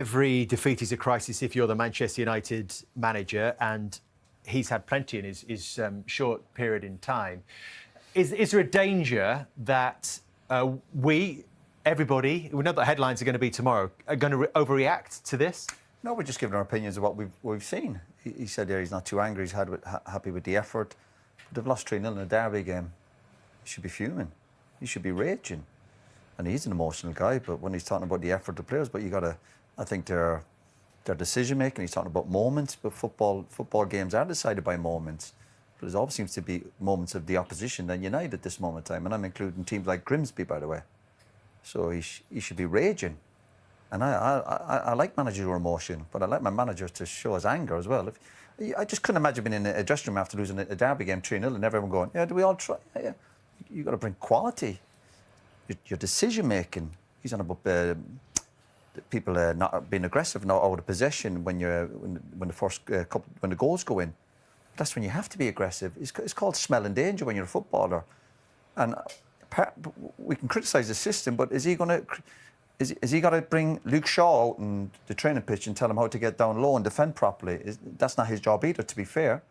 Every defeat is a crisis if you're the Manchester United manager, and he's had plenty in his short period in time. Is there a danger that everybody, we know the headlines are going to be tomorrow, are going to overreact to this? No, we're just giving our opinions of what we've seen. He said there he's not too angry, he's happy with the effort. But they've lost 3-0 in a derby game. He should be fuming. He should be raging. And he's an emotional guy, but when he's talking about the effort of the players, but you got to, I think their decision making. He's talking about moments, but football games are decided by moments. But there always seems to be moments of the opposition and United at this moment in time, and I'm including teams like Grimsby, by the way. So he should be raging. And I like managers who are emotional, but I like my manager to show his anger as well. I just couldn't imagine being in a dressing room after losing a derby game 3-0 and everyone going, yeah, do we all try? Yeah. You've got to bring quality. Your decision making. He's on about people not being aggressive, not out of possession when the goals go in. That's when you have to be aggressive. It's called smelling danger when you're a footballer. And we can criticise the system, but is he going to bring Luke Shaw out in the training pitch and tell him how to get down low and defend properly? That's not his job either, to be fair.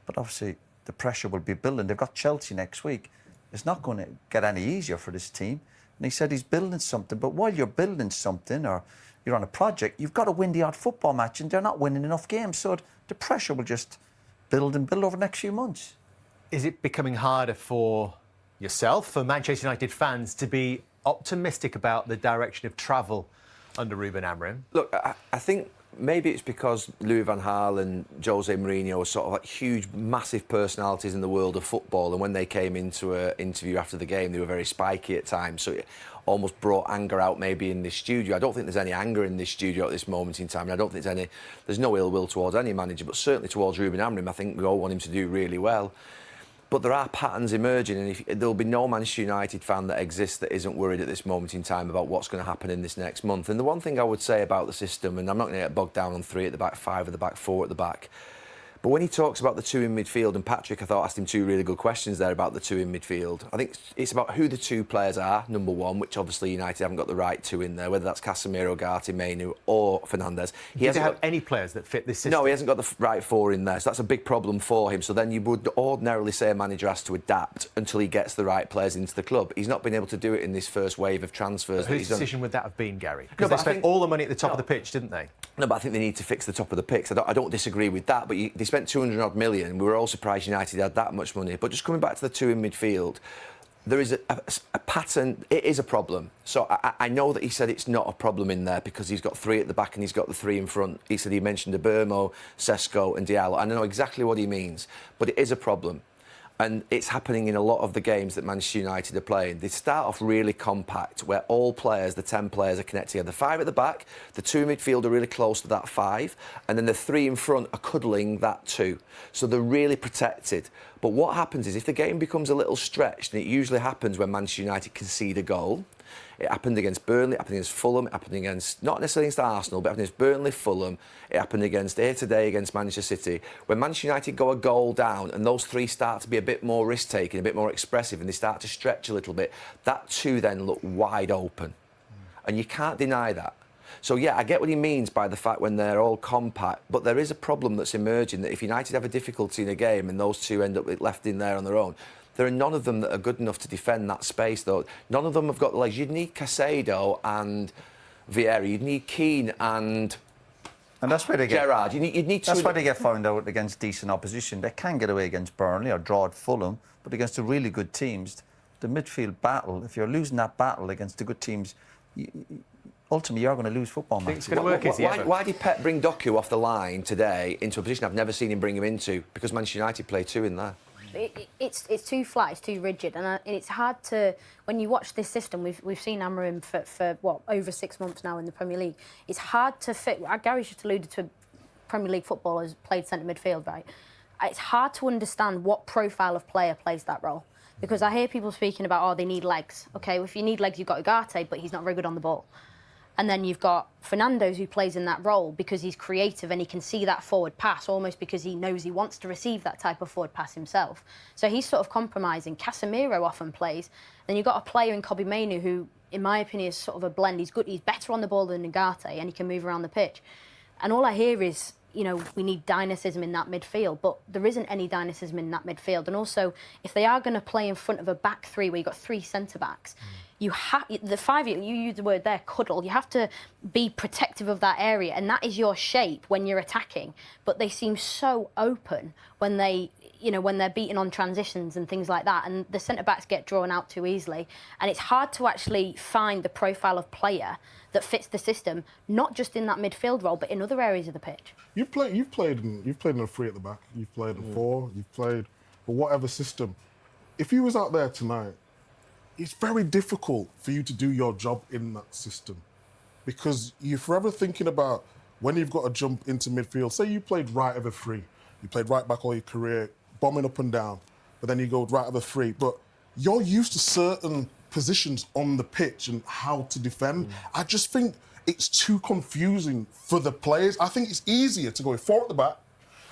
But obviously the pressure will be building. They've got Chelsea next week. It's not going to get any easier for this team. And he said he's building something. But while you're building something or you're on a project, you've got to win the odd football match, and they're not winning enough games. So the pressure will just build and build over the next few months. Is it becoming harder for yourself, for Manchester United fans, to be optimistic about the direction of travel under Ruben Amorim? Look, I think maybe it's because Louis van Gaal and Jose Mourinho are sort of like huge, massive personalities in the world of football, and when they came into an interview after the game, they were very spiky at times, so it almost brought anger out maybe in this studio. I don't think there's any anger in this studio at this moment in time, and I don't think there's no ill will towards any manager, but certainly towards Ruben Amorim. I think we all want him to do really well. But there are patterns emerging, and there'll be no Manchester United fan that exists that isn't worried at this moment in time about what's going to happen in this next month. And the one thing I would say about the system, and I'm not going to get bogged down on 3 at the back, 5 at the back, 4 at the back, but when he talks about the 2 in midfield, and Patrick, I thought, asked him 2 really good questions there about the 2 in midfield. I think it's about who the 2 players are, number 1, which obviously United haven't got the right 2 in there, whether that's Casemiro, Gatti, Mainu or Fernandes. He doesn't have any players that fit this system. No, he hasn't got the right 4 in there, so that's a big problem for him. So then you would ordinarily say a manager has to adapt until he gets the right players into the club. He's not been able to do it in this first wave of transfers. But whose decision would that have been, Gary? Because they spent all the money at the top of the pitch, didn't they? No, but I think they need to fix the top of the pitch. I don't disagree with that, but they spent 200-odd million. We were all surprised United had that much money. But just coming back to the 2 in midfield, there is a pattern. It is a problem. So I know that he said it's not a problem in there because he's got 3 at the back and he's got the 3 in front. He said he mentioned Abermo, Sesko and Diallo. I know exactly what he means, but it is a problem. And it's happening in a lot of the games that Manchester United are playing. They start off really compact, where all players, the 10 players, are connected together. The 5 at the back, the 2 midfield are really close to that 5, and then the 3 in front are cuddling that 2. So they're really protected. But what happens is if the game becomes a little stretched, and it usually happens when Manchester United concede a goal. It happened against Burnley, it happened against Fulham, it happened against, not necessarily against Arsenal, but it happened against Burnley, Fulham, it happened against here today against Manchester City. When Manchester United go a goal down and those 3 start to be a bit more risk-taking, a bit more expressive, and they start to stretch a little bit, that 2 then look wide open. And you can't deny that. So, yeah, I get what he means by the fact when they're all compact, but there is a problem that's emerging that if United have a difficulty in a game and those 2 end up left in there on their own, there are none of them that are good enough to defend that space, though. None of them have got the legs. You'd need Caicedo and Vieira. You'd need Keane and that's where they get Gerrard. You'd need that's why they get found out against decent opposition. They can get away against Burnley or draw at Fulham, but against the really good teams, the midfield battle, if you're losing that battle against the good teams, ultimately you're going to lose football matches. It's going to work, is it? Why did Pep bring Doku off the line today into a position I've never seen him bring him into? Because Manchester United play 2 in there. It's too flat, it's too rigid, and it's hard to, when you watch this system, we've seen Amorim for what, over 6 months now in the Premier League. It's hard to fit. Gary just alluded to Premier League footballers played centre midfield, right? It's hard to understand what profile of player plays that role, because I hear people speaking about, oh, they need legs. Okay, well, if you need legs, you've got Ugarte, but he's not very good on the ball. And then you've got Fernando's who plays in that role because he's creative and he can see that forward pass almost because he knows he wants to receive that type of forward pass himself. So he's sort of compromising. Casemiro often plays. Then you've got a player in Kobe Mainoo who, in my opinion, is sort of a blend. He's good. He's better on the ball than Nagate and he can move around the pitch. And all I hear is, you know, we need dynamism in that midfield, but there isn't any dynamism in that midfield. And also, if they are going to play in front of a back three where you've got 3 centre-backs, you have the 5 you use the word there, cuddle. You have to be protective of that area, and that is your shape when you're attacking. But they seem so open when they, you know, when they're beaten on transitions and things like that, and the centre-backs get drawn out too easily. And it's hard to actually find the profile of player that fits the system, not just in that midfield role, but in other areas of the pitch. You've played in a 3 at the back. You've played a 4. You've played for whatever system. If you was out there tonight, it's very difficult for you to do your job in that system because you're forever thinking about when you've got to jump into midfield. Say you played right of a 3. You played right back all your career, bombing up and down, but then you go right of a 3. But you're used to certain positions on the pitch and how to defend. I just think it's too confusing for the players. I think it's easier to go 4 at the back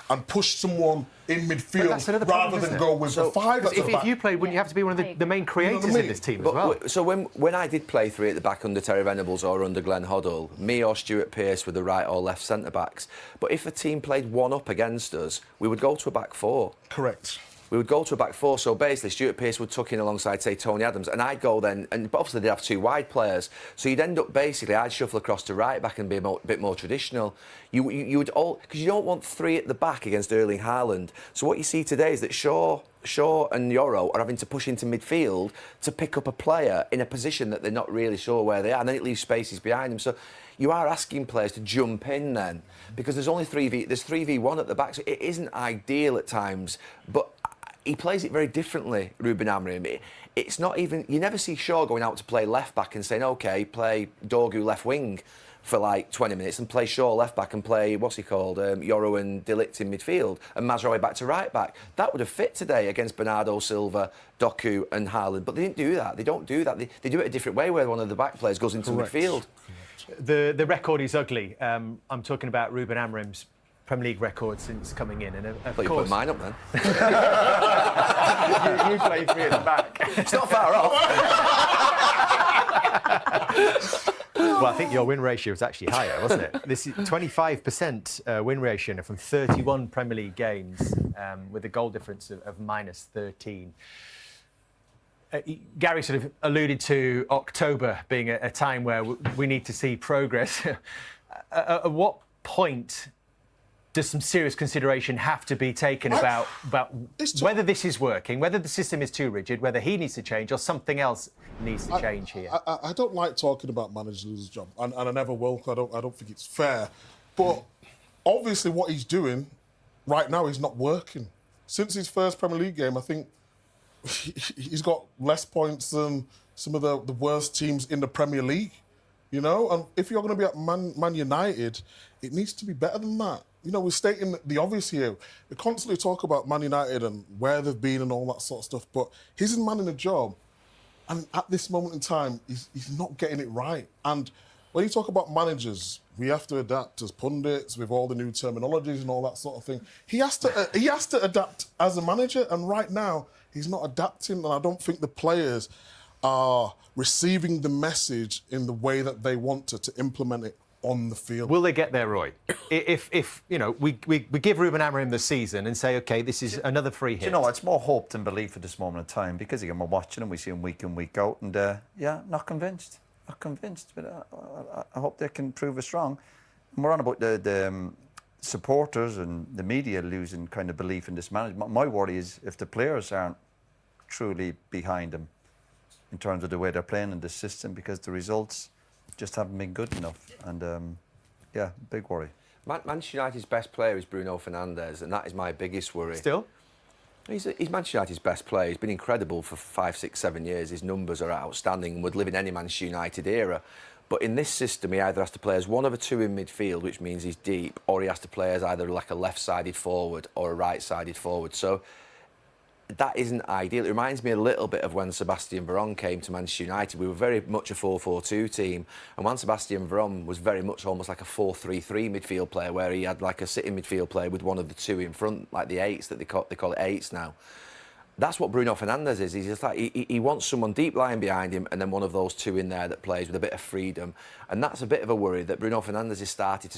and push someone in midfield rather than go with the 5 at the back. If you played, wouldn't you have to be one of the main creators in this team as well? So when I did play 3 at the back under Terry Venables or under Glenn Hoddle, me or Stuart Pearce were the right or left centre-backs. But if a team played 1 up against us, we would go to a back 4. Correct. We would go to a back 4, so basically Stuart Pearce would tuck in alongside, say, Tony Adams, and I'd go then, but obviously they'd have 2 wide players, so you'd end up basically, I'd shuffle across to right back and be a bit more traditional. You would all, because you don't want 3 at the back against Erling Haaland. So what you see today is that Shaw and Yoro are having to push into midfield to pick up a player in a position that they're not really sure where they are, and then it leaves spaces behind them. So you are asking players to jump in then, because there's only 3v1 at the back, so it isn't ideal at times, but he plays it very differently, Ruben Amorim. It's not even... You never see Shaw going out to play left-back and saying, OK, play Dorgu left-wing for, like, 20 minutes and play Shaw left-back and play, what's he called, Yoro and De Ligt in midfield and Mazraoui back to right-back. That would have fit today against Bernardo Silva, Doku and Haaland. But they didn't do that. They don't do that. They do it a different way where one of the back players goes into midfield. The record is ugly. I'm talking about Ruben Amorim's Premier League record since coming in, and of course... You put mine up then. you play 3 at the back. It's not far off. Well, I think your win ratio was actually higher, wasn't it? This is 25% win ratio from 31 Premier League games, with a goal difference of minus 13. Gary sort of alluded to October being a time where we need to see progress. At what point does some serious consideration have to be taken about whether this is working, whether the system is too rigid, whether he needs to change or something else needs to change here? I don't like talking about managers losing job, and I never will. I don't think it's fair. But obviously what he's doing right now is not working. Since his first Premier League game, I think he's got less points than some of the worst teams in the Premier League. You know, and if you're going to be at Man United, it needs to be better than that. You know, we're stating the obvious here. We constantly talk about Man United and where they've been and all that sort of stuff, but he's in man in a job, and at this moment in time, he's not getting it right. And when you talk about managers, we have to adapt as pundits with all the new terminologies and all that sort of thing. He has to adapt as a manager, and right now, he's not adapting, and I don't think the players are receiving the message in the way that they want to implement it on the field. Will they get there, Roy? If you know, we give Ruben Amorim the season and say, OK, this is another free hit. You know, it's more hope than belief at this moment in time, because again, we're watching him, we see him week in, week out, and yeah, not convinced. But I hope they can prove us wrong. And we're on about the supporters and the media losing kind of belief in this management. My worry is if the players aren't truly behind him in terms of the way they're playing in this system, because the results just haven't been good enough. And yeah, big worry. Manchester United's best player is Bruno Fernandes, and that is my biggest worry. Still? He's Manchester United's best player. He's been incredible for 5, 6, 7 years. His numbers are outstanding and would live in any Manchester United era. But in this system, he either has to play as one of a 2 in midfield, which means he's deep, or he has to play as either like a left-sided forward or a right-sided forward. So that isn't ideal. It reminds me a little bit of when Sebastian Veron came to Manchester United. We were very much a 4-4-2 team, and when Sebastian Veron was very much almost like a 4-3-3 midfield player, where he had like a sitting midfield player with one of the two in front, like the eights that they call it eights now. That's what Bruno Fernandes is. He's just like he wants someone deep lying behind him, and then one of those two in there that plays with a bit of freedom. And that's a bit of a worry that Bruno Fernandes has started to